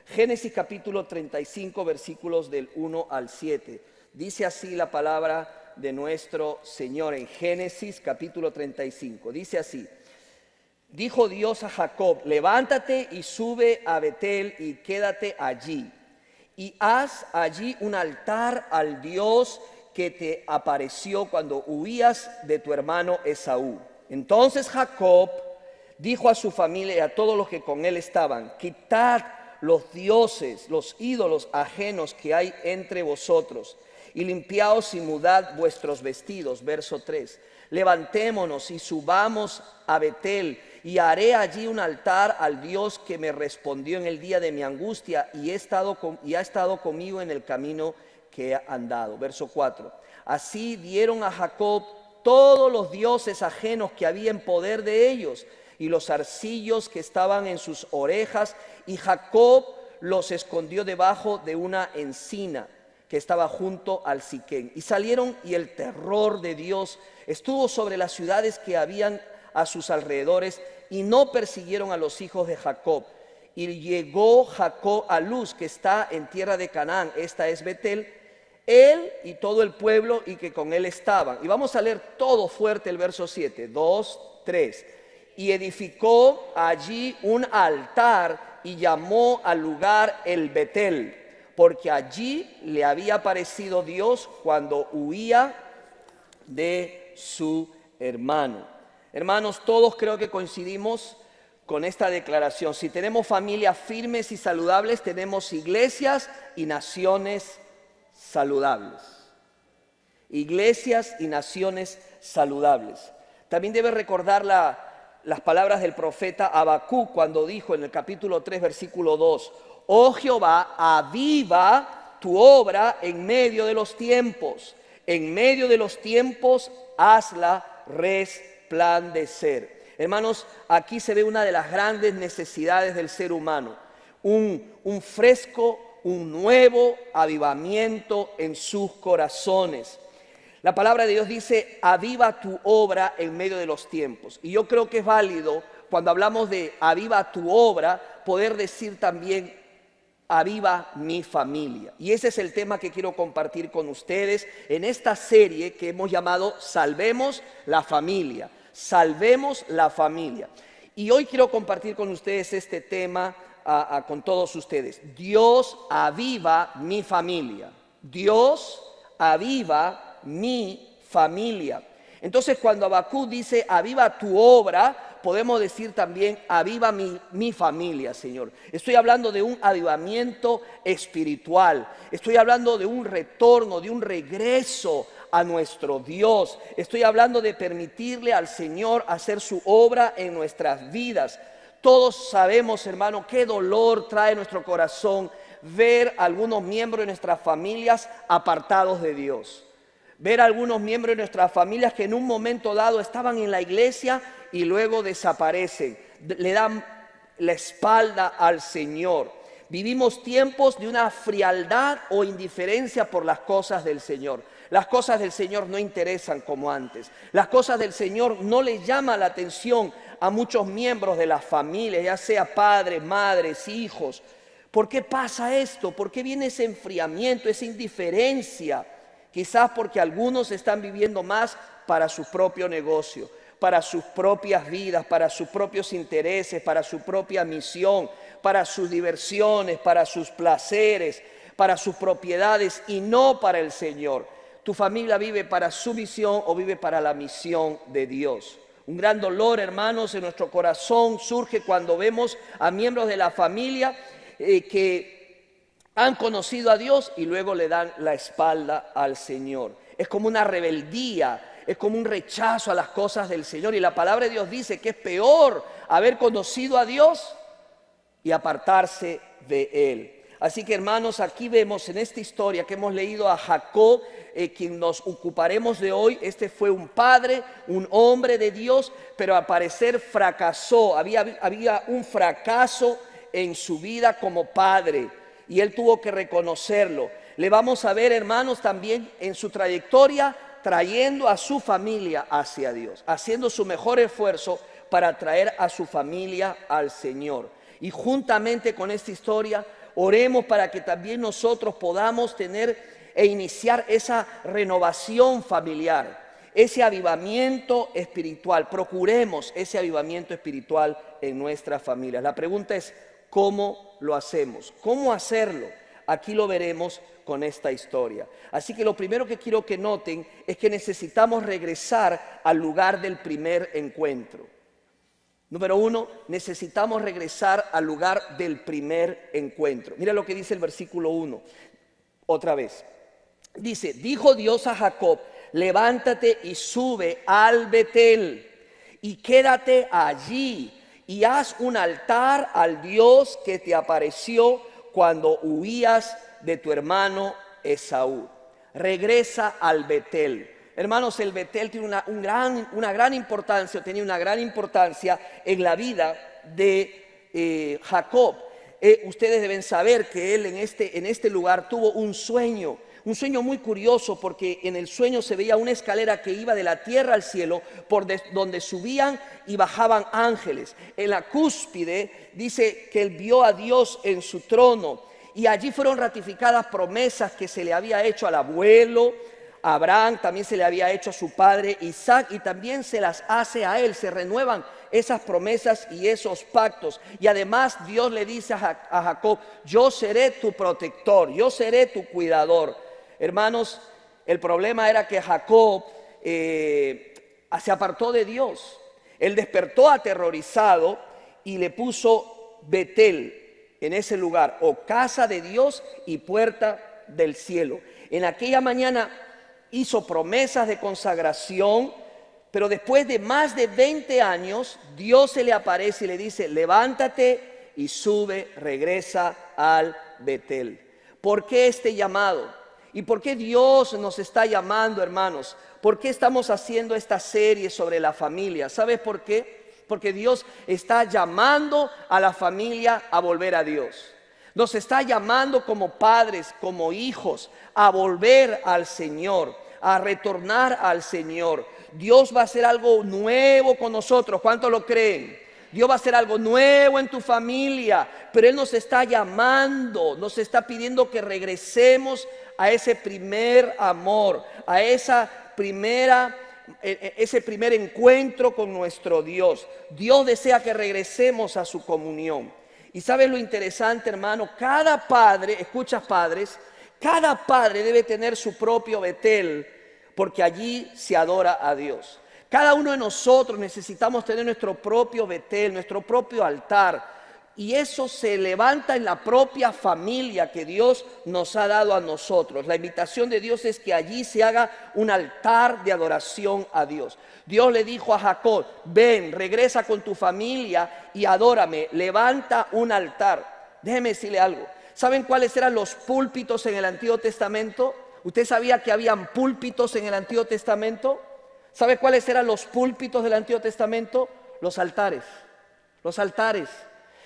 Génesis capítulo 35, versículos del 1 al 7. Dice así la palabra de nuestro Señor en Génesis capítulo 35. Dice así: dijo Dios a Jacob: levántate y sube a Betel y quédate allí, y haz allí un altar al Dios que te apareció cuando huías de tu hermano Esaú. Entonces Jacob dijo a su familia y a todos los que con él estaban: quitad los dioses, los ídolos ajenos que hay entre vosotros, y limpiaos y mudad vuestros vestidos. Verso 3. Levantémonos y subamos a Betel, y haré allí un altar al Dios que me respondió en el día de mi angustia y ha estado conmigo en el camino que he andado. Verso 4. Así dieron a Jacob todos los dioses ajenos que había en poder de ellos, y los zarcillos que estaban en sus orejas, y Jacob los escondió debajo de una encina que estaba junto al Siquén. Y salieron, y el terror de Dios estuvo sobre las ciudades que habían a sus alrededores, y no persiguieron a los hijos de Jacob. Y llegó Jacob a Luz, que está en tierra de Canaán, esta es Betel, él y todo el pueblo y que con él estaban. Y vamos a leer todo fuerte el verso 7, 2, 3. Y edificó allí un altar y llamó al lugar el Betel, porque allí le había aparecido Dios cuando huía de su hermano. Hermanos, todos creo que coincidimos con esta declaración. Si tenemos familias firmes y saludables, tenemos iglesias y naciones saludables. Iglesias y naciones saludables. También debe recordar las palabras del profeta Habacuc cuando dijo en el capítulo 3, versículo 2: oh Jehová, aviva tu obra en medio de los tiempos. En medio de los tiempos, hazla resplandecer. Hermanos, aquí se ve una de las grandes necesidades del ser humano. Un fresco, un nuevo avivamiento en sus corazones. La palabra de Dios dice: aviva tu obra en medio de los tiempos. Y yo creo que es válido, cuando hablamos de aviva tu obra, poder decir también: aviva mi familia. Y ese es el tema que quiero compartir con ustedes en esta serie que hemos llamado Salvemos la Familia. Salvemos la familia. Y hoy quiero compartir con ustedes este tema con todos ustedes. Dios aviva mi familia. Dios aviva mi familia. Entonces, cuando Habacuc dice aviva tu obra, podemos decir también aviva mi familia, Señor. Estoy hablando de un avivamiento espiritual. Estoy hablando de un retorno, de un regreso a nuestro Dios. Estoy hablando de permitirle al Señor hacer su obra en nuestras vidas. Todos sabemos, hermano, qué dolor trae nuestro corazón ver a algunos miembros de nuestras familias apartados de Dios. Ver a algunos miembros de nuestras familias que en un momento dado estaban en la iglesia y luego desaparecen, le dan la espalda al Señor. Vivimos tiempos de una frialdad o indiferencia por las cosas del Señor. Las cosas del Señor no interesan como antes. Las cosas del Señor no les llama la atención a muchos miembros de la familia, ya sea padres, madres, hijos. ¿Por qué pasa esto? ¿Por qué viene ese enfriamiento, esa indiferencia? Quizás porque algunos están viviendo más para su propio negocio, para sus propias vidas, para sus propios intereses, para su propia misión, para sus diversiones, para sus placeres, para sus propiedades y no para el Señor. Tu familia vive para su misión o vive para la misión de Dios. Un gran dolor, hermanos, en nuestro corazón surge cuando vemos a miembros de la familia que han conocido a Dios y luego le dan la espalda al Señor. Es como una rebeldía, es como un rechazo a las cosas del Señor. Y la palabra de Dios dice que es peor haber conocido a Dios y apartarse de Él. Así que, hermanos, aquí vemos en esta historia que hemos leído a Jacob, quien nos ocuparemos de hoy. Este fue un padre, un hombre de Dios, pero al parecer fracasó. Había un fracaso en su vida como padre. Y él tuvo que reconocerlo. Le vamos a ver, hermanos, también en su trayectoria, trayendo a su familia hacia Dios, haciendo su mejor esfuerzo para traer a su familia al Señor. Y juntamente con esta historia, Oremos para que también nosotros podamos tener e iniciar esa renovación familiar, ese avivamiento espiritual. Procuremos ese avivamiento espiritual en nuestras familias. La pregunta es, ¿cómo lo hacemos? ¿Cómo hacerlo? Aquí lo veremos con esta historia. Así que lo primero que quiero que noten es que necesitamos regresar al lugar del primer encuentro. Número 1, necesitamos regresar al lugar del primer encuentro. Mira lo que dice el versículo 1, otra vez. Dice, dijo Dios a Jacob, levántate y sube al Betel y quédate allí y haz un altar al Dios que te apareció cuando huías de tu hermano Esaú. Regresa al Betel. Hermanos, el Betel tiene una gran importancia, tenía una gran importancia en la vida de Jacob. Ustedes deben saber que él en este lugar tuvo un sueño muy curioso, porque en el sueño se veía una escalera que iba de la tierra al cielo, donde subían y bajaban ángeles. En la cúspide dice que él vio a Dios en su trono, y allí fueron ratificadas promesas que se le había hecho al abuelo Abraham, también se le había hecho a su padre Isaac, y también se las hace a él. Se renuevan esas promesas y esos pactos. Y además Dios le dice a Jacob, yo seré tu protector, yo seré tu cuidador. Hermanos, el problema era que Jacob se apartó de Dios. Él despertó aterrorizado y le puso Betel en ese lugar, o casa de Dios y puerta del cielo. En aquella mañana hizo promesas de consagración, pero después de más de 20 años, Dios se le aparece y le dice, levántate y sube, regresa al Betel. ¿Por qué este llamado? ¿Y por qué Dios nos está llamando, hermanos? ¿Por qué estamos haciendo esta serie sobre la familia? ¿Sabes por qué? Porque Dios está llamando a la familia a volver a Dios. Nos está llamando como padres, como hijos, a volver al Señor, a retornar al Señor. Dios va a hacer algo nuevo con nosotros. ¿Cuántos lo creen? Dios va a hacer algo nuevo en tu familia, pero Él nos está llamando, nos está pidiendo que regresemos a ese primer amor, a ese primer encuentro con nuestro Dios. Dios desea que regresemos a su comunión. Y ¿sabes lo interesante, hermano? Cada padre, escuchas padres, cada padre debe tener su propio Betel, porque allí se adora a Dios. Cada uno de nosotros necesitamos tener nuestro propio Betel, nuestro propio altar. Y eso se levanta en la propia familia que Dios nos ha dado a nosotros. La invitación de Dios es que allí se haga un altar de adoración a Dios. Dios le dijo a Jacob, ven, regresa con tu familia y adórame, levanta un altar. Déjeme decirle algo. ¿Saben cuáles eran los púlpitos en el Antiguo Testamento? ¿Usted sabía que habían púlpitos en el Antiguo Testamento? ¿Sabe cuáles eran los púlpitos del Antiguo Testamento? Los altares. Los altares.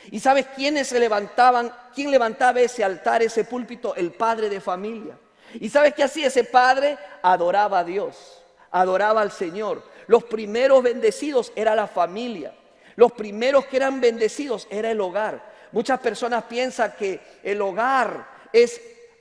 ¿Y sabes quiénes se levantaban? ¿Quién levantaba ese altar, ese púlpito? El padre de familia. ¿Y sabes qué hacía ese padre? Adoraba a Dios, adoraba al Señor. Los primeros bendecidos era la familia. Los primeros que eran bendecidos era el hogar. Muchas personas piensan que el hogar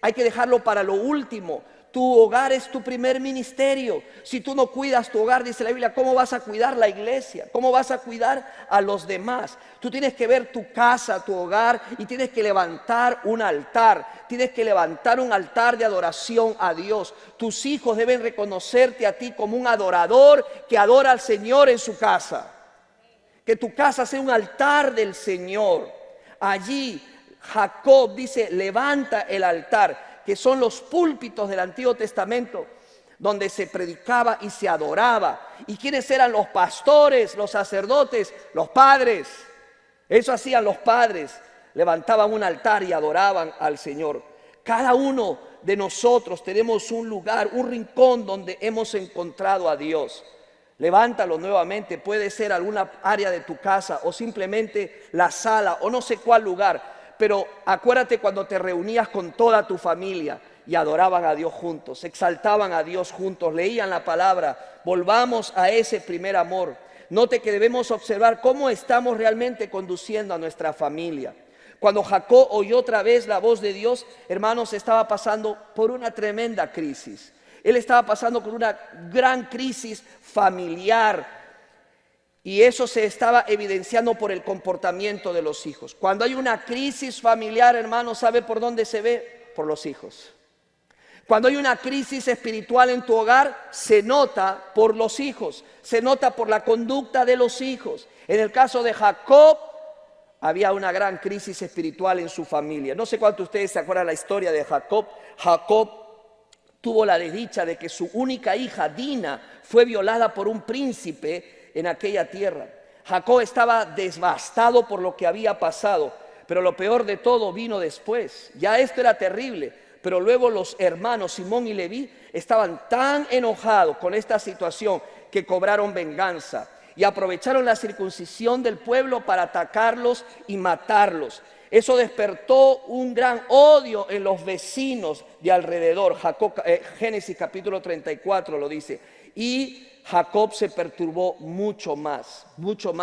hay que dejarlo para lo último. Tu hogar es tu primer ministerio. Si tú no cuidas tu hogar, dice la Biblia, ¿cómo vas a cuidar la iglesia? ¿Cómo vas a cuidar a los demás? Tú tienes que ver tu casa, tu hogar, y tienes que levantar un altar. Tienes que levantar un altar de adoración a Dios. Tus hijos deben reconocerte a ti como un adorador que adora al Señor en su casa. Que tu casa sea un altar del Señor. Allí Jacob dice, levanta el altar, que son los púlpitos del Antiguo Testamento, donde se predicaba y se adoraba. ¿Y quiénes eran los pastores, los sacerdotes? Los padres. Eso hacían los padres. Levantaban un altar y adoraban al Señor. Cada uno de nosotros tenemos un lugar, un rincón donde hemos encontrado a Dios. Levántalo nuevamente. Puede ser alguna área de tu casa o simplemente la sala o no sé cuál lugar. Pero acuérdate cuando te reunías con toda tu familia y adoraban a Dios juntos, exaltaban a Dios juntos, leían la palabra. Volvamos a ese primer amor. Note que debemos observar cómo estamos realmente conduciendo a nuestra familia. Cuando Jacob oyó otra vez la voz de Dios, hermanos, estaba pasando por una tremenda crisis. Él estaba pasando por una gran crisis familiar y eso se estaba evidenciando por el comportamiento de los hijos. Cuando hay una crisis familiar, hermanos, ¿sabe por dónde se ve? Por los hijos. Cuando hay una crisis espiritual en tu hogar, se nota por los hijos, se nota por la conducta de los hijos. En el caso de Jacob, había una gran crisis espiritual en su familia. No sé cuántos de ustedes se acuerdan la historia de Jacob. Jacob tuvo la desdicha de que su única hija, Dina, fue violada por un príncipe en aquella tierra. Jacob estaba devastado por lo que había pasado, pero lo peor de todo vino después. Ya esto era terrible, pero luego los hermanos Simón y Leví estaban tan enojados con esta situación que cobraron venganza y aprovecharon la circuncisión del pueblo para atacarlos y matarlos. Eso despertó un gran odio en los vecinos de alrededor. Génesis capítulo 34 lo dice. Y Jacob se perturbó mucho más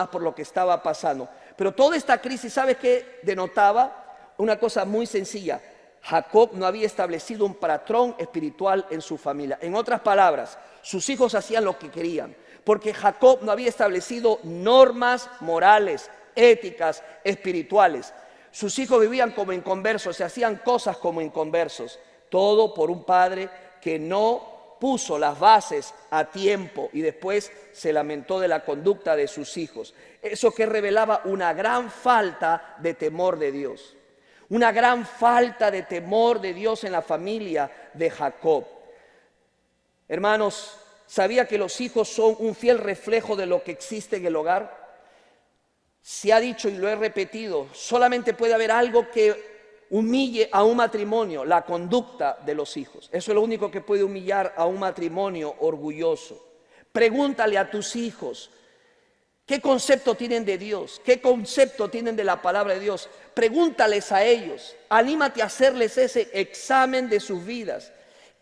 por lo que estaba pasando. Pero toda esta crisis, ¿sabes qué denotaba? Una cosa muy sencilla. Jacob no había establecido un patrón espiritual en su familia. En otras palabras, sus hijos hacían lo que querían, porque Jacob no había establecido normas morales, éticas, espirituales. Sus hijos vivían como inconversos, se hacían cosas como inconversos. Todo por un padre que no puso las bases a tiempo y después se lamentó de la conducta de sus hijos. Eso que revelaba una gran falta de temor de Dios. Una gran falta de temor de Dios en la familia de Jacob. Hermanos, ¿sabía que los hijos son un fiel reflejo de lo que existe en el hogar? Se ha dicho y lo he repetido, solamente puede haber algo que humille a un matrimonio, la conducta de los hijos. Eso es lo único que puede humillar a un matrimonio orgulloso. Pregúntale a tus hijos, ¿qué concepto tienen de Dios? ¿Qué concepto tienen de la palabra de Dios? Pregúntales a ellos, anímate a hacerles ese examen de sus vidas.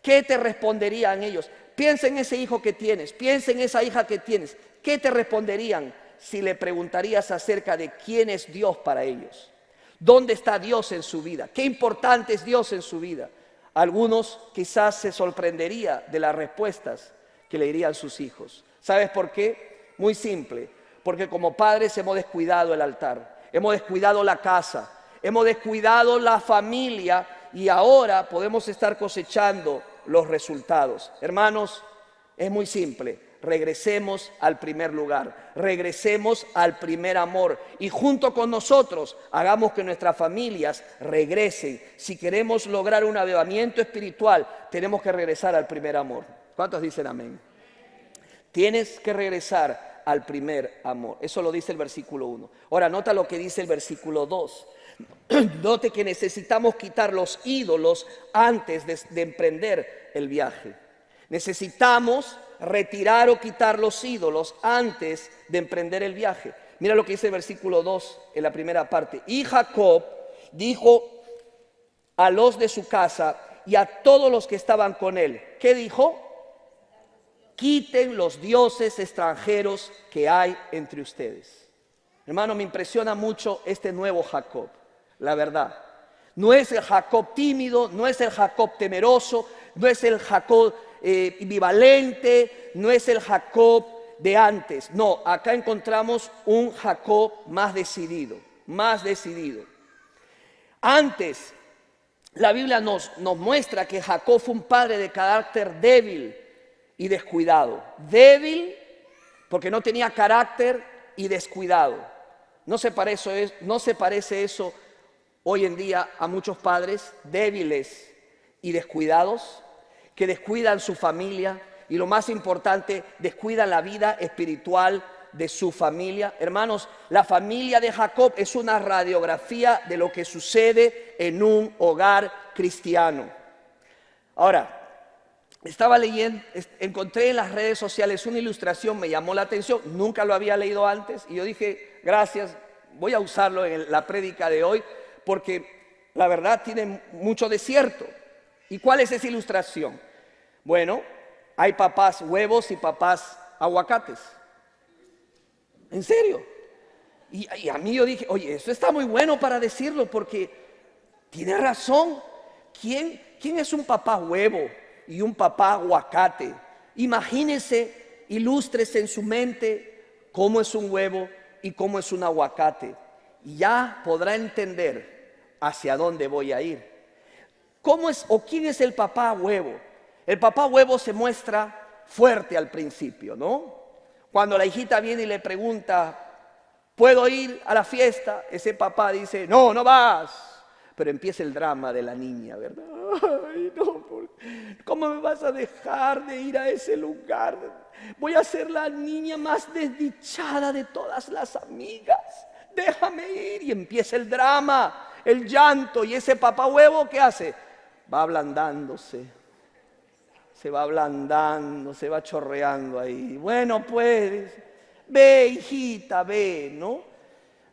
¿Qué te responderían ellos? Piensa en ese hijo que tienes, piensa en esa hija que tienes. ¿Qué te responderían si le preguntarías acerca de quién es Dios para ellos? ¿Dónde está Dios en su vida? ¿Qué importante es Dios en su vida? Algunos quizás se sorprenderían de las respuestas que le dirían sus hijos. ¿Sabes por qué? Muy simple, porque como padres hemos descuidado el altar, hemos descuidado la casa, hemos descuidado la familia y ahora podemos estar cosechando los resultados. Hermanos, es muy simple. Regresemos al primer lugar, regresemos al primer amor y junto con nosotros hagamos que nuestras familias regresen. Si queremos lograr un avivamiento espiritual, tenemos que regresar al primer amor. ¿Cuántos dicen amén? Tienes que regresar al primer amor. Eso lo dice el versículo 1. Ahora, nota lo que dice el versículo 2. Note que necesitamos quitar los ídolos antes de emprender el viaje. Necesitamos retirar o quitar los ídolos antes de emprender el viaje. Mira lo que dice el versículo 2 en la primera parte. Y Jacob dijo a los de su casa y a todos los que estaban con él. ¿Qué dijo? Quiten los dioses extranjeros que hay entre ustedes. Hermano, me impresiona mucho este nuevo Jacob, la verdad. No es el Jacob tímido, no es el Jacob temeroso, no es el Jacob ambivalente, no es el Jacob de antes. No, acá encontramos un Jacob más decidido, más decidido. Antes, la Biblia nos muestra que Jacob fue un padre de carácter débil y descuidado. Débil porque no tenía carácter y descuidado. ¿No se parece eso hoy en día a muchos padres débiles y descuidados? Que descuidan su familia y lo más importante, descuidan la vida espiritual de su familia. Hermanos, la familia de Jacob es una radiografía de lo que sucede en un hogar cristiano. Ahora, estaba leyendo, encontré en las redes sociales una ilustración, me llamó la atención, nunca lo había leído antes y yo dije, gracias, voy a usarlo en la prédica de hoy porque la verdad tiene mucho de cierto. ¿Y cuál es esa ilustración? Bueno, hay papás huevos y papás aguacates. ¿En serio? Y a mí yo dije, oye, eso está muy bueno para decirlo porque tiene razón. ¿Quién es un papá huevo y un papá aguacate? Imagínese, ilústrese en su mente cómo es un huevo y cómo es un aguacate. Y ya podrá entender hacia dónde voy a ir. ¿Cómo es o quién es el papá huevo? El papá huevo se muestra fuerte al principio, ¿no? Cuando la hijita viene y le pregunta, ¿puedo ir a la fiesta? Ese papá dice, no, no vas. Pero empieza el drama de la niña, ¿verdad? Ay, no, ¿cómo me vas a dejar de ir a ese lugar? Voy a ser la niña más desdichada de todas las amigas. Déjame ir. Y empieza el drama, el llanto. Y ese papá huevo, ¿qué hace? Va ablandándose. Se va ablandando, se va chorreando ahí. Bueno, pues, ve, hijita, ve, ¿no?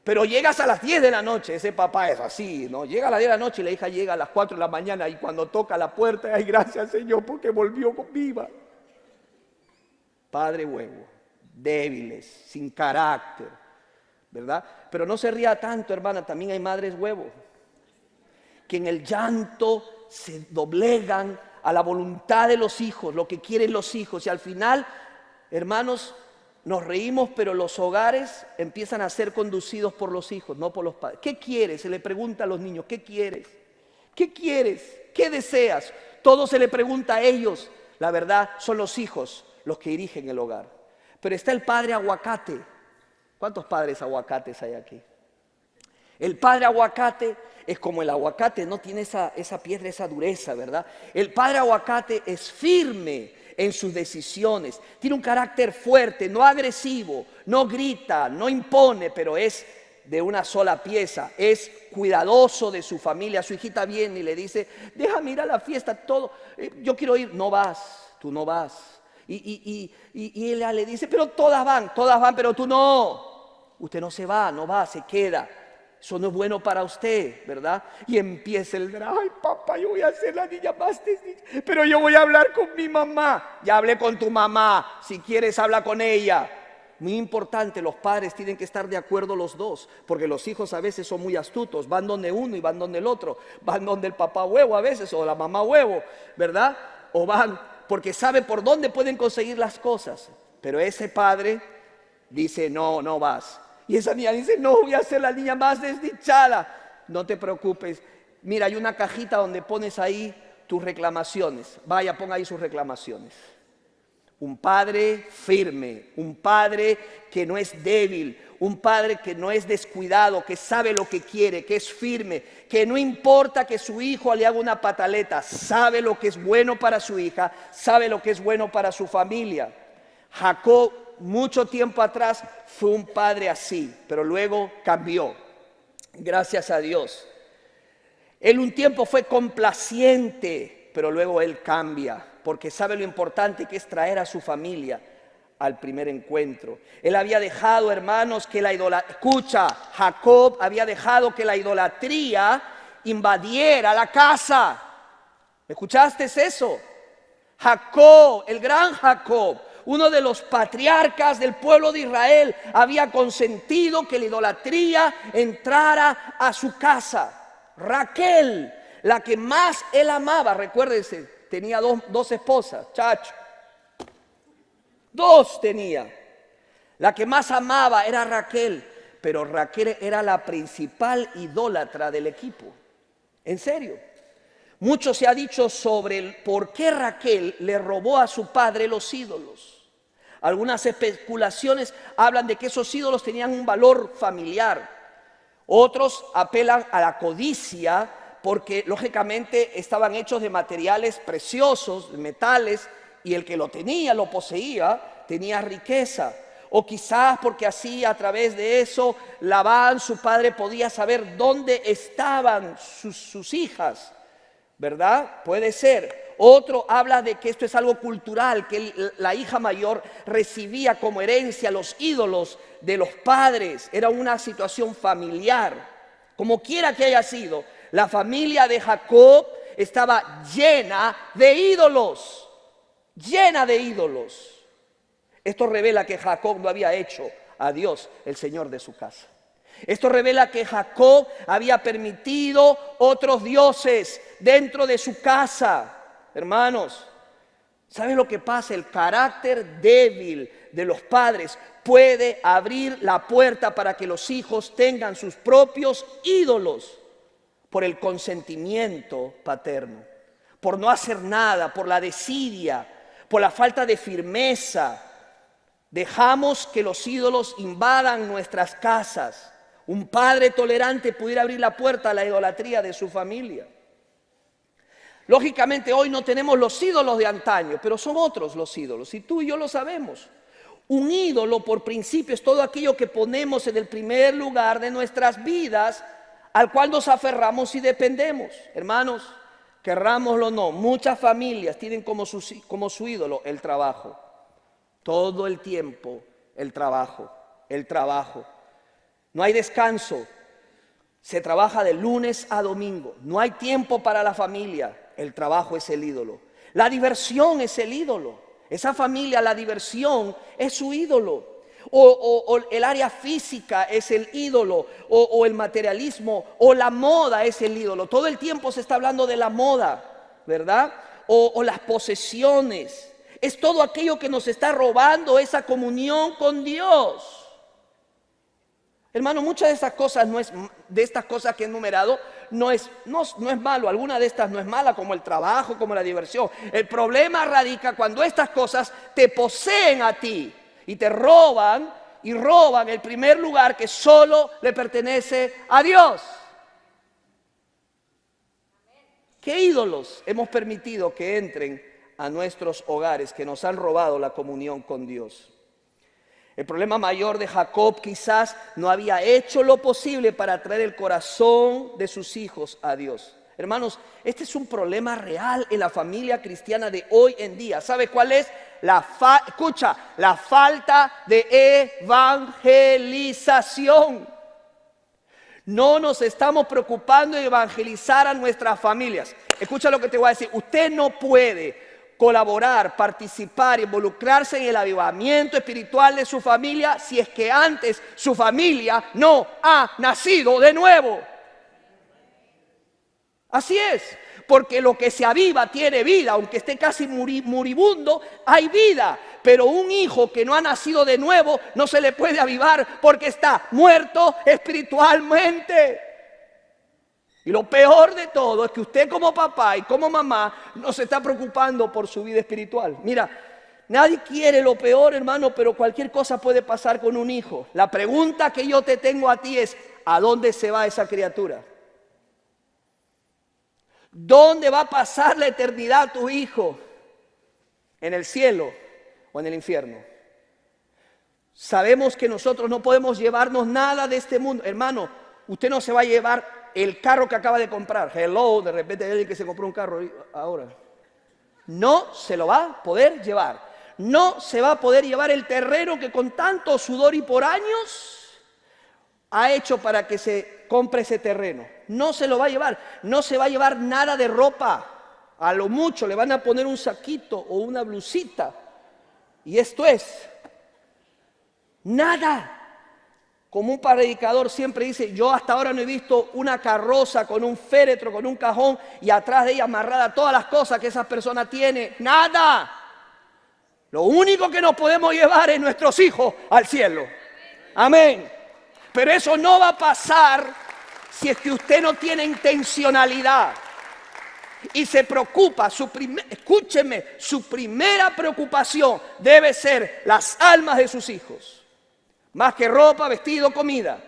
Pero llegas a las 10 de la noche, ese papá es así, ¿no? Llega a las 10 de la noche y la hija llega a las 4 de la mañana y cuando toca la puerta, ay, gracias Señor porque volvió viva. Padre huevo, débiles, sin carácter, ¿verdad? Pero no se ría tanto, hermana, también hay madres huevo, que en el llanto se doblegan a la voluntad de los hijos, lo que quieren los hijos, y al final, hermanos, nos reímos, pero los hogares empiezan a ser conducidos por los hijos, no por los padres. ¿Qué quieres? Se le pregunta a los niños, ¿qué quieres? ¿Qué quieres? ¿Qué deseas? Todo se le pregunta a ellos. La verdad, son los hijos los que dirigen el hogar. Pero está el padre aguacate. ¿Cuántos padres aguacates hay aquí? El padre aguacate es como el aguacate, no tiene esa piedra, esa dureza, ¿verdad? El padre aguacate es firme en sus decisiones, tiene un carácter fuerte, no agresivo, no grita, no impone, pero es de una sola pieza, es cuidadoso de su familia. Su hijita viene y le dice, déjame ir a la fiesta, todo, yo quiero ir. No vas, tú no vas. Y ella le dice, pero todas van, pero tú no. Usted no se va, no va, se queda. Eso no es bueno para usted, ¿verdad? Y empieza el drama. Ay, papá, yo voy a ser la niña más desdichada, pero yo voy a hablar con mi mamá. Ya hablé con tu mamá. Si quieres, habla con ella. Muy importante, los padres tienen que estar de acuerdo los dos, porque los hijos a veces son muy astutos. Van donde uno y van donde el otro. Van donde el papá huevo a veces, o la mamá huevo, ¿verdad? O van porque sabe por dónde pueden conseguir las cosas. Pero ese padre dice, no, no vas. Y esa niña dice, no, voy a ser la niña más desdichada. No te preocupes. Mira, hay una cajita donde pones ahí tus reclamaciones. Vaya, pon ahí sus reclamaciones. Un padre firme, un padre que no es débil, un padre que no es descuidado, que sabe lo que quiere, que es firme, que no importa que su hijo le haga una pataleta, sabe lo que es bueno para su hija, sabe lo que es bueno para su familia. Jacob, mucho tiempo atrás, fue un padre así, pero luego cambió. Gracias a Dios. Él un tiempo fue complaciente, pero luego él cambia, porque sabe lo importante que es traer a su familia al primer encuentro. Él había dejado, hermanos, que la idolatría, escucha, Jacob había dejado que la idolatría invadiera la casa. ¿Escuchaste eso? Jacob, el gran Jacob, uno de los patriarcas del pueblo de Israel, había consentido que la idolatría entrara a su casa. Raquel, la que más él amaba, recuérdense, tenía dos esposas, chacho. Dos tenía. La que más amaba era Raquel, pero Raquel era la principal idólatra del equipo. En serio. Mucho se ha dicho sobre el por qué Raquel le robó a su padre los ídolos. Algunas especulaciones hablan de que esos ídolos tenían un valor familiar. Otros apelan a la codicia porque lógicamente estaban hechos de materiales preciosos, de metales, y el que lo tenía, lo poseía, tenía riqueza. O quizás porque así a través de eso Labán, su padre, podía saber dónde estaban sus hijas, ¿verdad? Puede ser. Otro habla de que esto es algo cultural, que la hija mayor recibía como herencia los ídolos de los padres. Era una situación familiar. Como quiera que haya sido, la familia de Jacob estaba llena de ídolos. Llena de ídolos. Esto revela que Jacob no había hecho a Dios el Señor de su casa. Esto revela que Jacob había permitido otros dioses dentro de su casa. Hermanos, ¿saben lo que pasa? El carácter débil de los padres puede abrir la puerta para que los hijos tengan sus propios ídolos por el consentimiento paterno, por no hacer nada, por la desidia, por la falta de firmeza. Dejamos que los ídolos invadan nuestras casas. Un padre tolerante pudiera abrir la puerta a la idolatría de su familia. Lógicamente hoy no tenemos los ídolos de antaño, pero son otros los ídolos, y tú y yo lo sabemos. Un ídolo por principio es todo aquello que ponemos en el primer lugar de nuestras vidas, al cual nos aferramos y dependemos. Hermanos, querrámoslo o no, muchas familias tienen como su ídolo el trabajo. Todo el tiempo el trabajo, el trabajo. No hay descanso, se trabaja de lunes a domingo, no hay tiempo para la familia, el trabajo es el ídolo. La diversión es el ídolo, esa familia, la diversión es su ídolo. O el área física es el ídolo, o el materialismo, o la moda es el ídolo. Todo el tiempo se está hablando de la moda, ¿verdad? O las posesiones. Es todo aquello que nos está robando esa comunión con Dios. Hermano, muchas de estas cosas de estas cosas que he enumerado no es malo. Alguna de estas no es mala, como el trabajo, como la diversión. El problema radica cuando estas cosas te poseen a ti y te roban el primer lugar que solo le pertenece a Dios. ¿Qué ídolos hemos permitido que entren a nuestros hogares, que nos han robado la comunión con Dios? El problema mayor de Jacob quizás no había hecho lo posible para traer el corazón de sus hijos a Dios. Hermanos, este es un problema real en la familia cristiana de hoy en día. ¿Sabe cuál es? La falta de evangelización. No nos estamos preocupando de evangelizar a nuestras familias. Escucha lo que te voy a decir. Usted no puede colaborar, participar, involucrarse en el avivamiento espiritual de su familia si es que antes su familia no ha nacido de nuevo. Así es, porque lo que se aviva tiene vida, aunque esté casi moribundo, hay vida. Pero un hijo que no ha nacido de nuevo no se le puede avivar porque está muerto espiritualmente. Y lo peor de todo es que usted como papá y como mamá no se está preocupando por su vida espiritual. Mira, nadie quiere lo peor, hermano, pero cualquier cosa puede pasar con un hijo. La pregunta que yo te tengo a ti es, ¿a dónde se va esa criatura? ¿Dónde va a pasar la eternidad tu hijo? ¿En el cielo o en el infierno? Sabemos que nosotros no podemos llevarnos nada de este mundo. Hermano, usted no se va a llevar el carro que acaba de comprar. Hello, de repente hay alguien que se compró un carro ahora. No se lo va a poder llevar. No se va a poder llevar el terreno que con tanto sudor y por años ha hecho para que se compre ese terreno. No se lo va a llevar. No se va a llevar nada de ropa. A lo mucho le van a poner un saquito o una blusita. Y esto es nada. Como un predicador siempre dice, yo hasta ahora no he visto una carroza con un féretro, con un cajón y atrás de ella amarrada todas las cosas que esa persona tiene. ¡Nada! Lo único que nos podemos llevar es nuestros hijos al cielo. Amén. Pero eso no va a pasar si es que usted no tiene intencionalidad y se preocupa. Escúcheme, su primera preocupación debe ser las almas de sus hijos. Más que ropa, vestido, comida.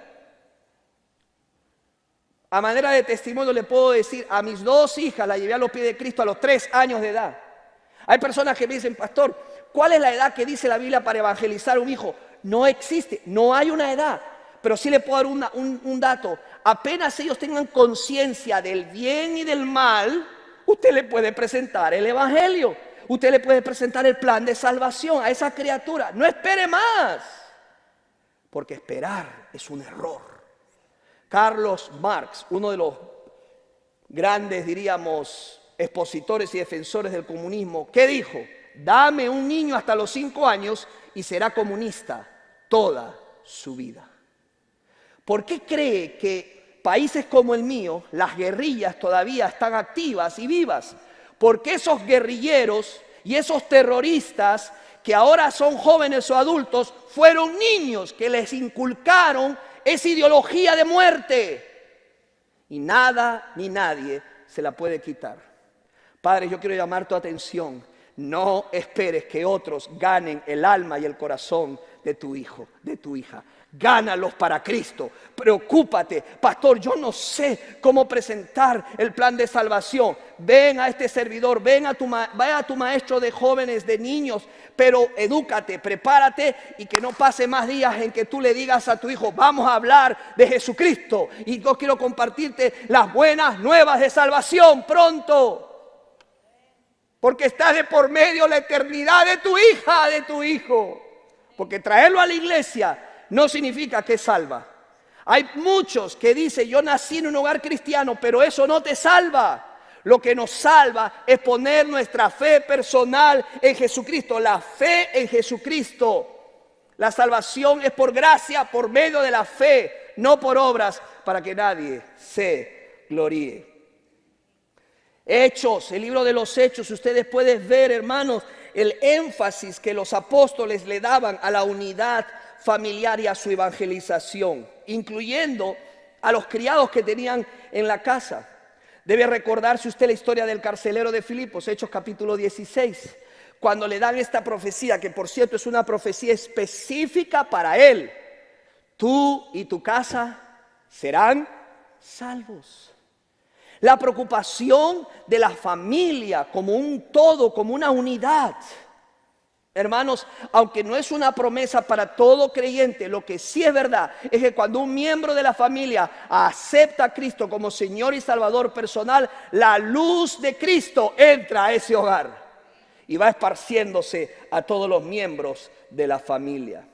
A manera de testimonio le puedo decir, a mis 2 hijas las llevé a los pies de Cristo a los 3 años de edad. Hay personas que me dicen, pastor, ¿cuál es la edad que dice la Biblia para evangelizar a un hijo? No existe, no hay una edad. Pero sí le puedo dar un dato. Apenas ellos tengan conciencia del bien y del mal, usted le puede presentar el evangelio. Usted le puede presentar el plan de salvación a esa criatura. No espere más. Porque esperar es un error. Carlos Marx, uno de los grandes, diríamos, expositores y defensores del comunismo, ¿qué dijo? Dame un niño hasta los 5 años y será comunista toda su vida. ¿Por qué cree que países como el mío, las guerrillas todavía están activas y vivas? Porque esos guerrilleros y esos terroristas que ahora son jóvenes o adultos, fueron niños que les inculcaron esa ideología de muerte. Y nada ni nadie se la puede quitar. Padre, yo quiero llamar tu atención. No esperes que otros ganen el alma y el corazón de tu hijo, de tu hija. Gánalos para Cristo. Preocúpate, pastor, yo no sé cómo presentar el plan de salvación. Ven a este servidor, vaya a tu maestro de jóvenes, de niños, pero edúcate, prepárate y que no pase más días en que tú le digas a tu hijo, vamos a hablar de Jesucristo y yo quiero compartirte las buenas nuevas de salvación pronto. Porque está de por medio la eternidad de tu hija, de tu hijo. Porque traerlo a la iglesia no significa que es salva. Hay muchos que dicen, yo nací en un hogar cristiano, pero eso no te salva. Lo que nos salva es poner nuestra fe personal en Jesucristo. La fe en Jesucristo. La salvación es por gracia, por medio de la fe, no por obras, para que nadie se gloríe. Hechos, el libro de los Hechos, ustedes pueden ver, hermanos, el énfasis que los apóstoles le daban a la unidad familiar y a su evangelización, incluyendo a los criados que tenían en la casa. Debe recordarse usted la historia del carcelero de Filipos, Hechos capítulo 16, cuando le dan esta profecía, que por cierto es una profecía específica para él. Tú y tu casa serán salvos. La preocupación de la familia como un todo, como una unidad. Hermanos, aunque no es una promesa para todo creyente, lo que sí es verdad es que cuando un miembro de la familia acepta a Cristo como Señor y Salvador personal, la luz de Cristo entra a ese hogar y va esparciéndose a todos los miembros de la familia.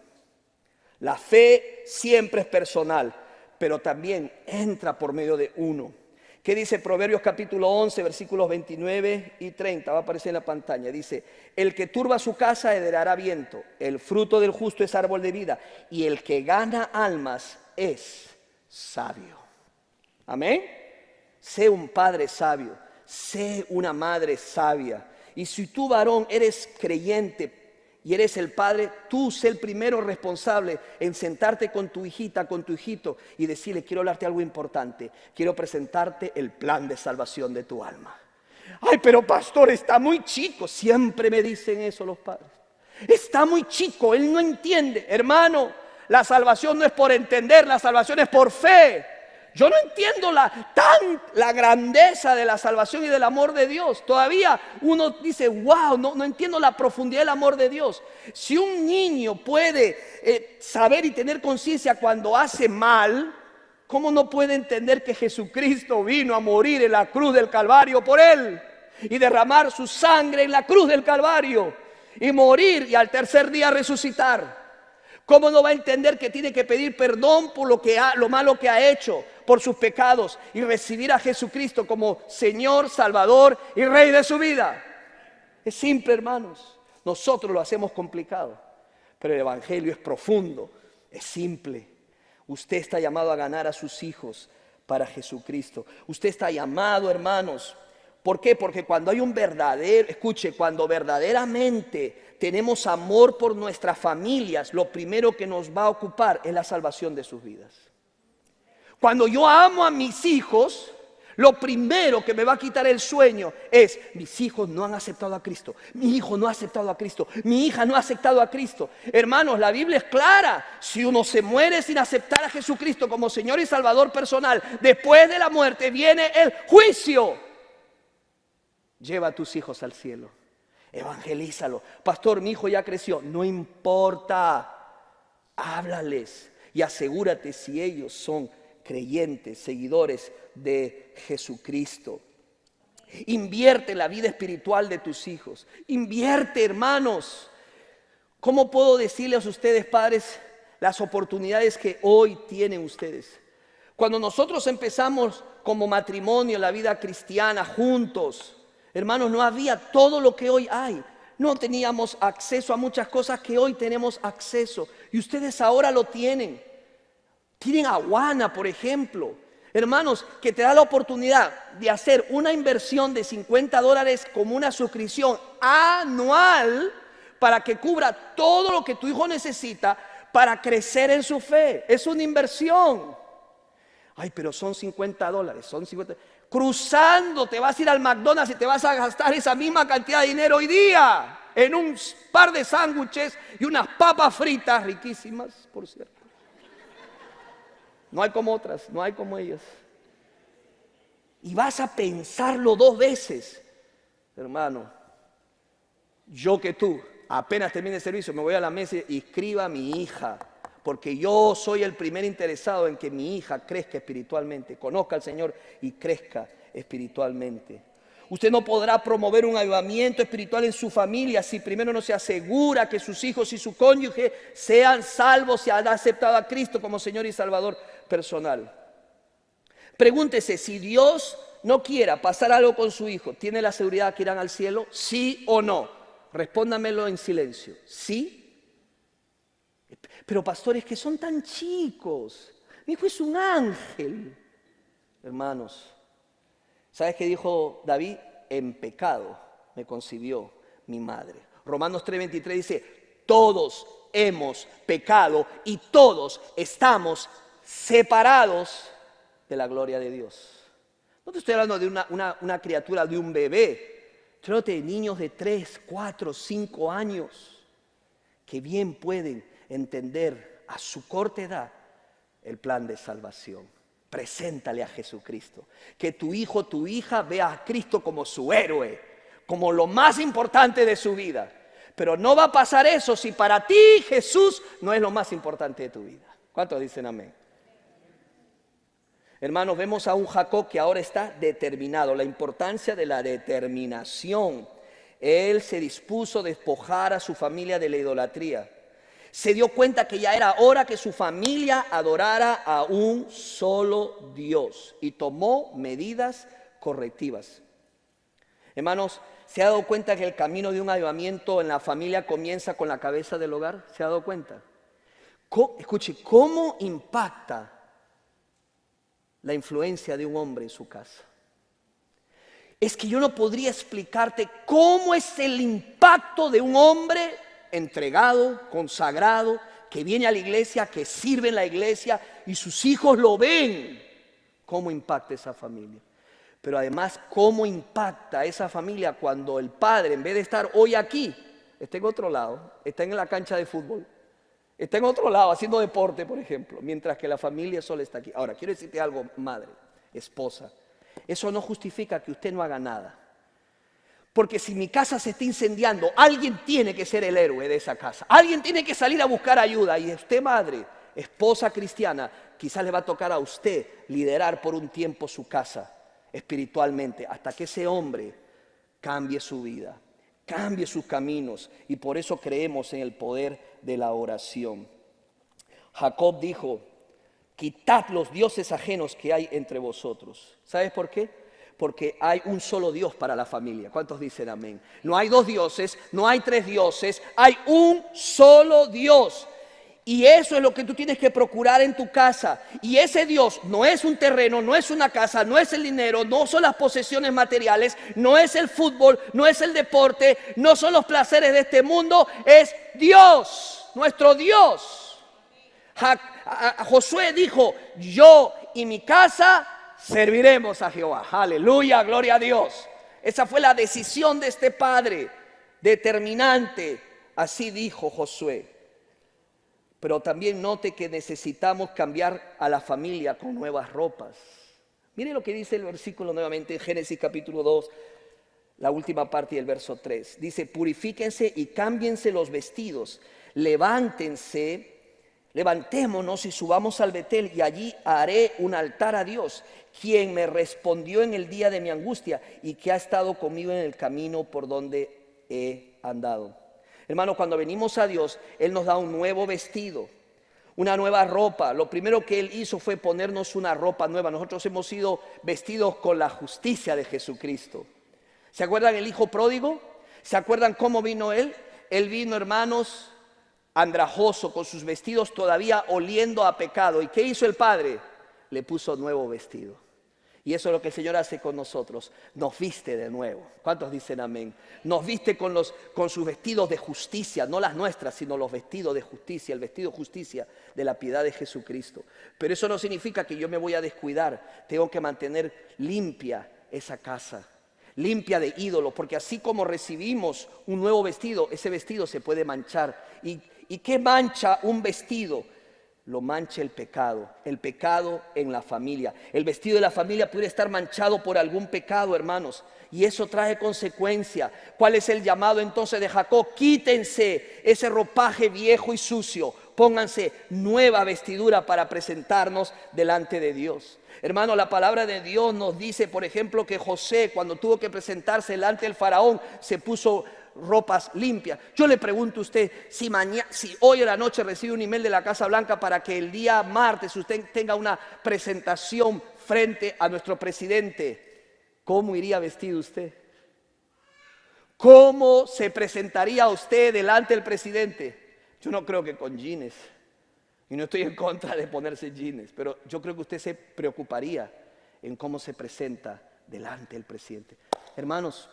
La fe siempre es personal, pero también entra por medio de uno. ¿Qué dice Proverbios capítulo 11, versículos 29 y 30? Va a aparecer en la pantalla. Dice, el que turba su casa heredará viento, el fruto del justo es árbol de vida, y el que gana almas es sabio. Amén. Sé un padre sabio, sé una madre sabia. Y si tú, varón, eres creyente y eres el padre, tú sé el primero responsable en sentarte con tu hijita, con tu hijito y decirle, quiero hablarte algo importante, quiero presentarte el plan de salvación de tu alma. Ay, pero pastor, está muy chico. Siempre me dicen eso los padres. Está muy chico, él no entiende. Hermano, la salvación no es por entender, la salvación es por fe. Yo no entiendo la grandeza de la salvación y del amor de Dios. Todavía uno dice, wow, no entiendo la profundidad del amor de Dios. Si un niño puede saber y tener conciencia cuando hace mal, ¿cómo no puede entender que Jesucristo vino a morir en la cruz del Calvario por él? Y derramar su sangre en la cruz del Calvario. Y morir y al tercer día resucitar. ¿Cómo no va a entender que tiene que pedir perdón por lo malo que ha hecho, por sus pecados, y recibir a Jesucristo como Señor, Salvador y Rey de su vida? Es simple, hermanos. Nosotros lo hacemos complicado, pero el Evangelio es profundo, es simple. Usted está llamado a ganar a sus hijos para Jesucristo. Usted está llamado, hermanos. ¿Por qué? Porque cuando hay cuando verdaderamente tenemos amor por nuestras familias, lo primero que nos va a ocupar es la salvación de sus vidas. Cuando yo amo a mis hijos, lo primero que me va a quitar el sueño es, mis hijos no han aceptado a Cristo, mi hijo no ha aceptado a Cristo, mi hija no ha aceptado a Cristo. Hermanos, la Biblia es clara. Si uno se muere sin aceptar a Jesucristo como Señor y Salvador personal, después de la muerte viene el juicio. Lleva a tus hijos al cielo. Evangelízalo. Pastor, mi hijo ya creció. No importa. Háblales y asegúrate si ellos son creyentes, seguidores de Jesucristo. Invierte en la vida espiritual de tus hijos. Invierte, hermanos. ¿Cómo puedo decirles a ustedes, padres, las oportunidades que hoy tienen ustedes? Cuando nosotros empezamos como matrimonio, la vida cristiana, juntos, hermanos, no había todo lo que hoy hay. No teníamos acceso a muchas cosas que hoy tenemos acceso. Y ustedes ahora lo tienen. Tienen Awana, por ejemplo. Hermanos, que te da la oportunidad de hacer una inversión de $50 como una suscripción anual para que cubra todo lo que tu hijo necesita para crecer en su fe. Es una inversión. Ay, pero son $50, son 50. Cruzando, te vas a ir al McDonald's y te vas a gastar esa misma cantidad de dinero hoy día en un par de sándwiches y unas papas fritas riquísimas, por cierto. No hay como otras, no hay como ellas. Y vas a pensarlo 2 veces. Hermano, yo que tú, apenas termine el servicio, me voy a la mesa y inscriba a mi hija. Porque yo soy el primer interesado en que mi hija crezca espiritualmente, conozca al Señor y crezca espiritualmente. Usted no podrá promover un avivamiento espiritual en su familia si primero no se asegura que sus hijos y su cónyuge sean salvos y han aceptado a Cristo como Señor y Salvador personal. Pregúntese, si Dios no quiera pasar algo con su hijo, ¿tiene la seguridad que irán al cielo? ¿Sí o no? Respóndamelo en silencio. ¿Sí? Pero pastores, que son tan chicos. Mi hijo es un ángel. Hermanos, ¿sabes qué dijo David? En pecado me concibió mi madre. Romanos 3:23 dice, todos hemos pecado y todos estamos separados de la gloria de Dios. No te estoy hablando de una criatura, de un bebé. Estoy hablando de niños de 3, 4, 5 años que bien pueden entender a su corta edad el plan de salvación. Preséntale a Jesucristo. Que tu hijo, tu hija vea a Cristo como su héroe, como lo más importante de su vida. Pero no va a pasar eso si para ti Jesús no es lo más importante de tu vida. ¿Cuántos dicen amén? Hermanos, vemos a un Jacob que ahora está determinado. La importancia de la determinación. Él se dispuso a despojar a su familia de la idolatría. Se dio cuenta que ya era hora que su familia adorara a un solo Dios y tomó medidas correctivas. Hermanos, ¿se ha dado cuenta que el camino de un avivamiento en la familia comienza con la cabeza del hogar? ¿Se ha dado cuenta? Escuche, ¿cómo impacta la influencia de un hombre en su casa? Es que yo no podría explicarte cómo es el impacto de un hombre entregado, consagrado, que viene a la iglesia, que sirve en la iglesia y sus hijos lo ven. Cómo impacta esa familia. Pero además, cómo impacta esa familia cuando el padre, en vez de estar hoy aquí, está en otro lado, está en la cancha de fútbol, está en otro lado haciendo deporte, por ejemplo, mientras que la familia solo está aquí. Ahora, quiero decirte algo, madre, esposa. Eso no justifica que usted no haga nada. Porque si mi casa se está incendiando, alguien tiene que ser el héroe de esa casa. Alguien tiene que salir a buscar ayuda. Y usted, madre, esposa cristiana, quizás le va a tocar a usted liderar por un tiempo su casa espiritualmente, hasta que ese hombre cambie su vida, cambie sus caminos. Y por eso creemos en el poder de la oración. Jacob dijo, quitad los dioses ajenos que hay entre vosotros. ¿Sabes por qué? Porque hay un solo Dios para la familia. ¿Cuántos dicen amén? No hay 2 dioses, no hay 3 dioses, hay un solo Dios. Y eso es lo que tú tienes que procurar en tu casa. Y ese Dios no es un terreno, no es una casa, no es el dinero, no son las posesiones materiales, no es el fútbol, no es el deporte, no son los placeres de este mundo, es Dios, nuestro Dios. Josué dijo, yo y mi casa serviremos a Jehová. Aleluya, gloria a Dios. Esa fue la decisión de este padre, determinante. Así dijo Josué. Pero también note que necesitamos cambiar a la familia con nuevas ropas. Mire lo que dice el versículo nuevamente en Génesis capítulo 2, la última parte del verso 3. Dice, purifíquense y cámbiense los vestidos. Levantémonos y subamos al Betel y allí haré un altar a Dios, quien me respondió en el día de mi angustia y que ha estado conmigo en el camino por donde he andado. Hermanos, cuando venimos a Dios, Él nos da un nuevo vestido, una nueva ropa. Lo primero que Él hizo fue ponernos una ropa nueva. Nosotros hemos sido vestidos con la justicia de Jesucristo. ¿Se acuerdan el hijo pródigo? ¿Se acuerdan cómo vino Él? Él vino, hermanos, andrajoso, con sus vestidos todavía oliendo a pecado. ¿Y qué hizo el padre? Le puso nuevo vestido. Y eso es lo que el Señor hace con nosotros. Nos viste de nuevo. ¿Cuántos dicen amén? Nos viste con sus vestidos de justicia, no las nuestras, sino los vestidos de justicia, el vestido de justicia de la piedad de Jesucristo. Pero eso no significa que yo me voy a descuidar. Tengo que mantener limpia esa casa, limpia de ídolos, porque así como recibimos un nuevo vestido, ese vestido se puede manchar. ¿Y qué mancha un vestido? Lo mancha el pecado en la familia. El vestido de la familia puede estar manchado por algún pecado, hermanos, y eso trae consecuencia. ¿Cuál es el llamado entonces de Jacob? Quítense ese ropaje viejo y sucio, pónganse nueva vestidura para presentarnos delante de Dios. Hermano, la palabra de Dios nos dice, por ejemplo, que José, cuando tuvo que presentarse delante del faraón, se puso ropas limpias. Yo le pregunto a usted, si hoy en la noche recibe un email de la Casa Blanca para que el día martes usted tenga una presentación frente a nuestro presidente, ¿cómo iría vestido usted? ¿Cómo se presentaría usted delante del presidente? Yo no creo que con jeans, y no estoy en contra de ponerse jeans, pero yo creo que usted se preocuparía en cómo se presenta delante del presidente. Hermanos,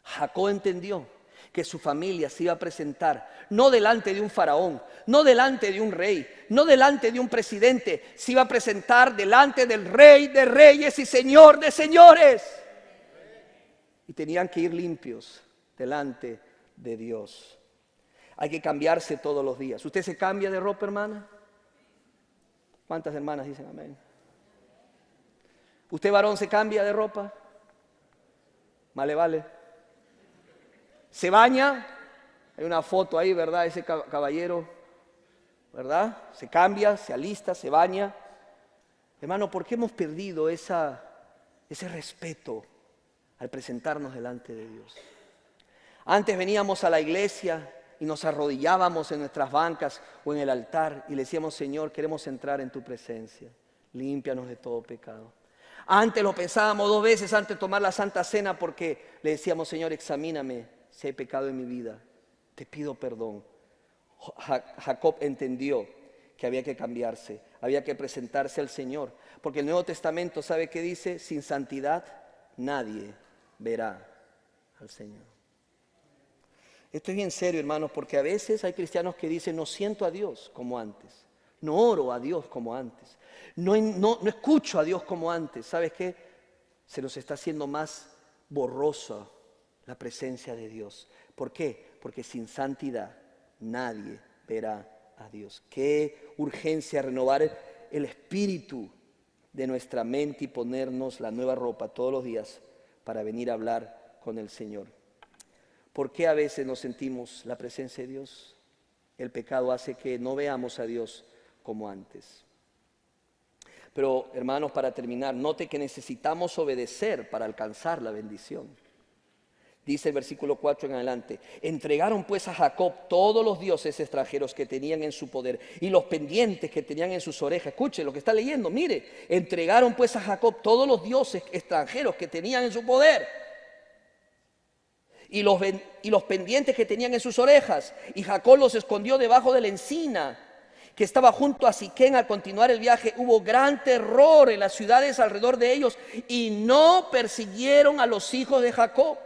Jacob entendió que su familia se iba a presentar no delante de un faraón, no delante de un rey, no delante de un presidente, se iba a presentar delante del Rey de Reyes y Señor de Señores. Y tenían que ir limpios delante de Dios. Hay que cambiarse todos los días. ¿Usted se cambia de ropa, hermana? ¿Cuántas hermanas dicen amén? ¿Usted, varón, se cambia de ropa? Vale. ¿Se baña? Hay una foto ahí, ¿verdad? Ese caballero, ¿verdad? Se cambia, se alista, se baña. Hermano, ¿por qué hemos perdido ese respeto al presentarnos delante de Dios? Antes veníamos a la iglesia y nos arrodillábamos en nuestras bancas o en el altar y le decíamos, Señor, queremos entrar en tu presencia, límpianos de todo pecado. Antes lo pensábamos 2 veces antes de tomar la Santa Cena porque le decíamos, Señor, examíname si hay pecado en mi vida, te pido perdón. Jacob entendió que había que cambiarse, había que presentarse al Señor, porque el Nuevo Testamento, ¿sabe qué dice? Sin santidad nadie verá al Señor. Esto es bien serio, hermanos, porque a veces hay cristianos que dicen, no siento a Dios como antes, no oro a Dios como antes, no escucho a Dios como antes. ¿Sabes qué? Se nos está haciendo más borrosa la presencia de Dios. ¿Por qué? Porque sin santidad nadie verá a Dios. Qué urgencia renovar el espíritu de nuestra mente y ponernos la nueva ropa todos los días para venir a hablar con el Señor. ¿Por qué a veces no sentimos la presencia de Dios? El pecado hace que no veamos a Dios como antes. Pero, hermanos, para terminar, note que necesitamos obedecer para alcanzar la bendición. Dice el versículo 4 en adelante, entregaron pues a Jacob todos los dioses extranjeros que tenían en su poder y los pendientes que tenían en sus orejas. Escuche lo que está leyendo, mire, entregaron pues a Jacob todos los dioses extranjeros que tenían en su poder y los pendientes que tenían en sus orejas. Y Jacob los escondió debajo de la encina que estaba junto a Siquén. Al continuar el viaje hubo gran terror en las ciudades alrededor de ellos y no persiguieron a los hijos de Jacob.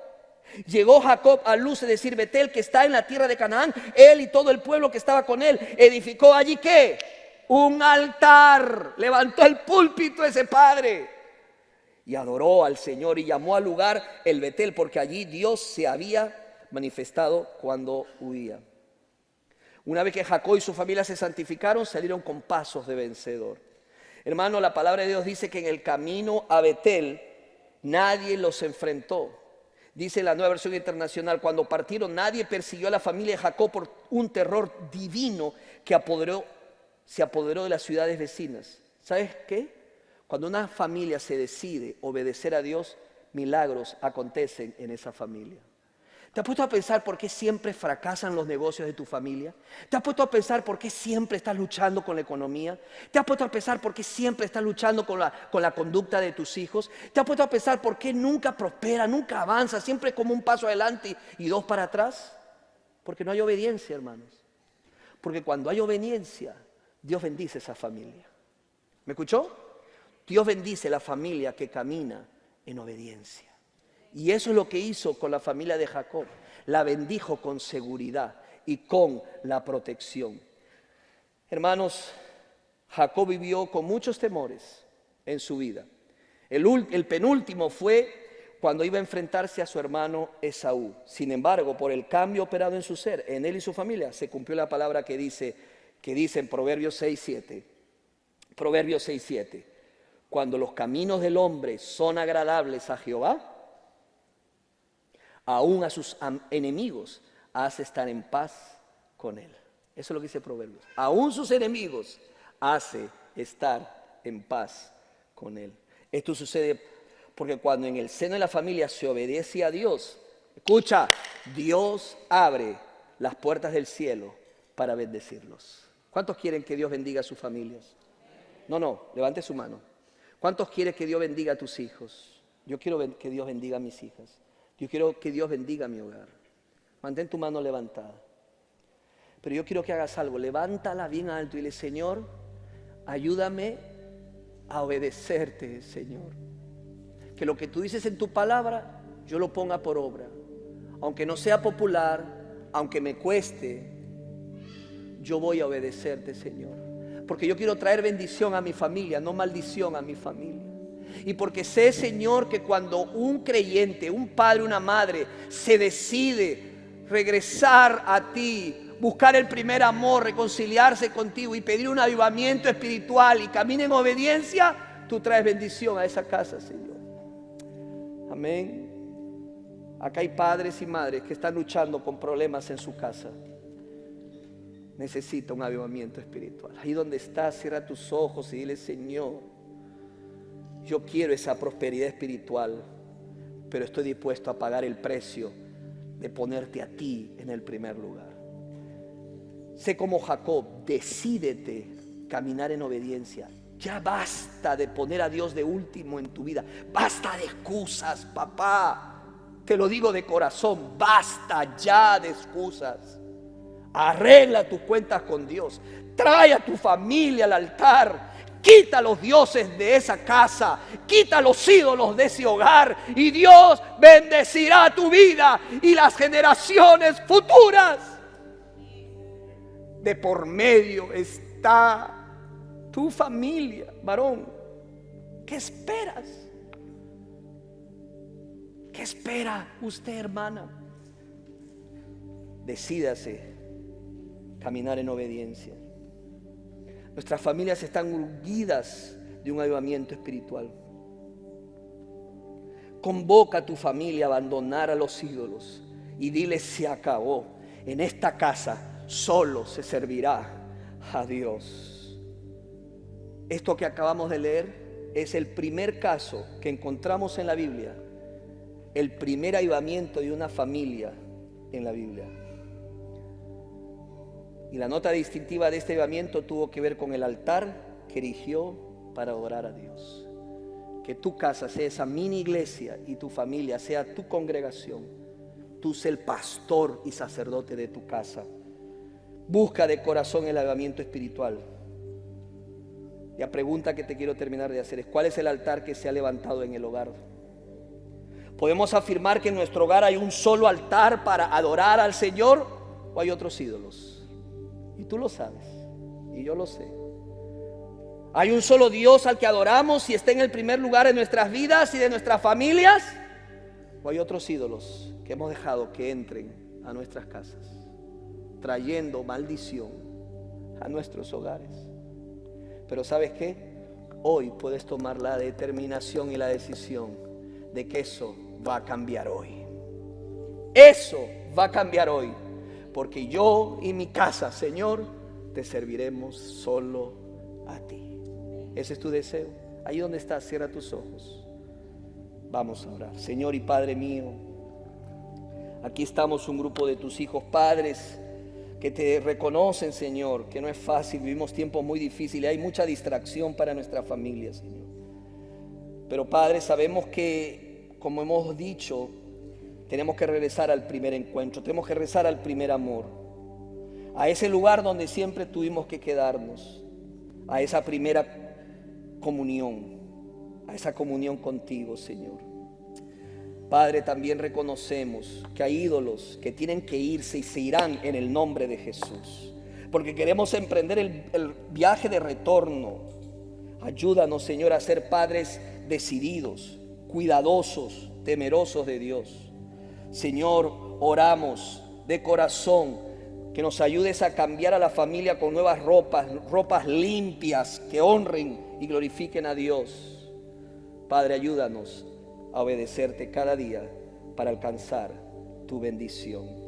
Llegó Jacob a Luz, es decir, Betel, que está en la tierra de Canaán. Él y todo el pueblo que estaba con él edificó allí ¿qué? Un altar. Levantó el púlpito ese padre y adoró al Señor y llamó al lugar el Betel, porque allí Dios se había manifestado cuando huía. Una vez que Jacob y su familia se santificaron, salieron con pasos de vencedor. Hermano, la palabra de Dios dice que en el camino a Betel nadie los enfrentó. Dice la Nueva Versión Internacional, cuando partieron nadie persiguió a la familia de Jacob por un terror divino que se apoderó de las ciudades vecinas. ¿Sabes qué? Cuando una familia se decide obedecer a Dios, milagros acontecen en esa familia. ¿Te has puesto a pensar por qué siempre fracasan los negocios de tu familia? ¿Te has puesto a pensar por qué siempre estás luchando con la economía? ¿Te has puesto a pensar por qué siempre estás luchando con la conducta de tus hijos? ¿Te has puesto a pensar por qué nunca prospera, nunca avanza, siempre como un paso adelante y 2 para atrás? Porque no hay obediencia, hermanos. Porque cuando hay obediencia, Dios bendice esa familia. ¿Me escuchó? Dios bendice la familia que camina en obediencia. Y eso es lo que hizo con la familia de Jacob. La bendijo con seguridad y con la protección. Hermanos, Jacob vivió con muchos temores en su vida. El penúltimo fue cuando iba a enfrentarse a su hermano Esaú. Sin embargo, por el cambio operado en su ser, en él y su familia, se cumplió la palabra que dice en Proverbios 6:7. Proverbios 6:7. Cuando los caminos del hombre son agradables a Jehová, aún a sus enemigos hace estar en paz con él. Eso es lo que dice Proverbios. Aún sus enemigos hace estar en paz con él. Esto sucede porque cuando en el seno de la familia se obedece a Dios, escucha, Dios abre las puertas del cielo para bendecirlos. ¿Cuántos quieren que Dios bendiga a sus familias? No, levante su mano. ¿Cuántos quieren que Dios bendiga a tus hijos? Yo quiero que Dios bendiga a mis hijas. Yo quiero que Dios bendiga a mi hogar. Mantén tu mano levantada. Pero yo quiero que hagas algo. Levántala bien alto y dile, Señor, ayúdame a obedecerte, Señor. Que lo que tú dices en tu palabra, yo lo ponga por obra. Aunque no sea popular, aunque me cueste, yo voy a obedecerte, Señor. Porque yo quiero traer bendición a mi familia, no maldición a mi familia. Y porque sé, Señor, que cuando un creyente, un padre, una madre, se decide regresar a ti, buscar el primer amor, reconciliarse contigo y pedir un avivamiento espiritual y camina en obediencia, tú traes bendición a esa casa, Señor. Amén. Acá hay padres y madres que están luchando con problemas en su casa. Necesita un avivamiento espiritual. Ahí donde estás, cierra tus ojos y dile, Señor, yo quiero esa prosperidad espiritual, pero estoy dispuesto a pagar el precio de ponerte a ti en el primer lugar. Sé como Jacob, decídete caminar en obediencia. Ya basta de poner a Dios de último en tu vida. Basta de excusas, papá. Te lo digo de corazón, basta ya de excusas. Arregla tus cuentas con Dios. Trae a tu familia al altar. Quita los dioses de esa casa. Quita los ídolos de ese hogar. Y Dios bendecirá tu vida y las generaciones futuras. De por medio está tu familia, varón. ¿Qué esperas? ¿Qué espera usted, hermana? Decídase caminar en obediencia. Nuestras familias están urgidas de un avivamiento espiritual. Convoca a tu familia a abandonar a los ídolos y dile, se acabó. En esta casa solo se servirá a Dios. Esto que acabamos de leer es el primer caso que encontramos en la Biblia, el primer avivamiento de una familia en la Biblia. Y la nota distintiva de este avivamiento tuvo que ver con el altar que erigió para adorar a Dios. Que tu casa sea esa mini iglesia y tu familia sea tu congregación. Tú sé el pastor y sacerdote de tu casa. Busca de corazón el avivamiento espiritual. Y la pregunta que te quiero terminar de hacer es, ¿cuál es el altar que se ha levantado en el hogar? ¿Podemos afirmar que en nuestro hogar hay un solo altar para adorar al Señor o hay otros ídolos? Y tú lo sabes, y yo lo sé. ¿Hay un solo Dios al que adoramos y está en el primer lugar en nuestras vidas y de nuestras familias? ¿O hay otros ídolos que hemos dejado que entren a nuestras casas, trayendo maldición a nuestros hogares? Pero ¿sabes qué? Hoy puedes tomar la determinación y la decisión de que eso va a cambiar hoy. Eso va a cambiar hoy. Porque yo y mi casa, Señor, te serviremos solo a ti. Ese es tu deseo. Ahí donde estás, cierra tus ojos. Vamos a orar. Señor y Padre mío, aquí estamos un grupo de tus hijos, padres, que te reconocen, Señor, que no es fácil, vivimos tiempos muy difíciles, hay mucha distracción para nuestra familia, Señor. Pero Padre, sabemos que, como hemos dicho, tenemos que regresar al primer encuentro, tenemos que regresar al primer amor. a ese lugar donde siempre tuvimos que quedarnos, a esa primera comunión, a esa comunión contigo, Señor. Padre, también reconocemos que hay ídolos que tienen que irse y se irán en el nombre de Jesús, porque queremos emprender el viaje de retorno. Ayúdanos, Señor, a ser padres decididos, cuidadosos, temerosos de Dios. Señor, oramos de corazón que nos ayudes a cambiar a la familia con nuevas ropas limpias que honren y glorifiquen a Dios. Padre, ayúdanos a obedecerte cada día para alcanzar tu bendición.